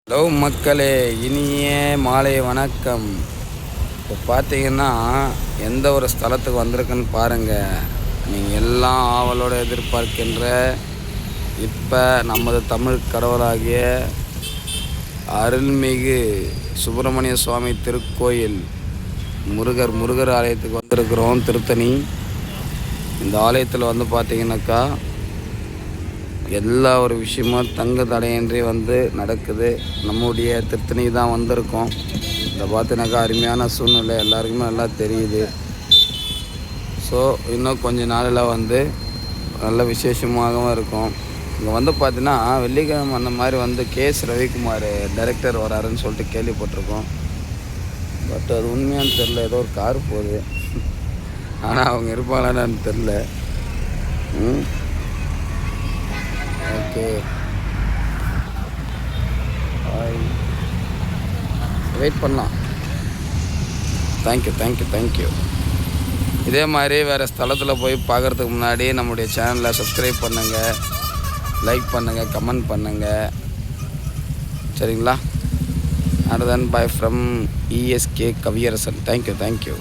Hello மக்களே, இனிய மாலை வணக்கம். இப்போ பார்த்தீங்கன்னா எந்த ஒரு ஸ்தலத்துக்கு வந்திருக்குன்னு பாருங்கள். நீங்கள் எல்லாம் ஆவலோடு எதிர்பார்க்கின்ற இப்போ நமது தமிழ் கடவுளாகிய அருள்மிகு சுப்பிரமணிய சுவாமி திருக்கோயில் முருகர் ஆலயத்துக்கு வந்திருக்கிறோம். திருத்தணி இந்த ஆலயத்தில் வந்து பார்த்தீங்கன்னாக்கா எல்லா ஒரு விஷயமும் தங்கு தடையின்றி நடக்குது. நம்முடைய திருத்தணி தான் வந்திருக்கோம். இதை பார்த்தீங்கன்னாக்கா அருமையான சூழ்நிலை எல்லாருக்குமே நல்லா தெரியுது. ஸோ இன்னும் கொஞ்ச நாளில் நல்ல விசேஷமாகவும் இருக்கும். இங்கே பார்த்தீங்கன்னா வெள்ளிக்கிழமை அந்த மாதிரி கேஎஸ் ரவிக்குமார் டைரக்டர் வராருன்னு சொல்லிட்டு கேள்விப்பட்டிருக்கோம். பட் அது உண்மையானு தெரில. ஏதோ ஒரு கார் போகுது, ஆனால் அவங்க இருப்பாங்களான்னு தெரில. ஓகே, வெயிட் பண்ணலாம். தேங்க்யூ. இதே மாதிரி வேறு ஸ்தலத்தில் போய் பார்க்குறதுக்கு முன்னாடி நம்முடைய சேனலை சப்ஸ்கிரைப் பண்ணுங்கள், லைக் பண்ணுங்கள், கமெண்ட் பண்ணுங்கள். சரிங்களா? And then by from ESK Kaviyarasan. Thank you.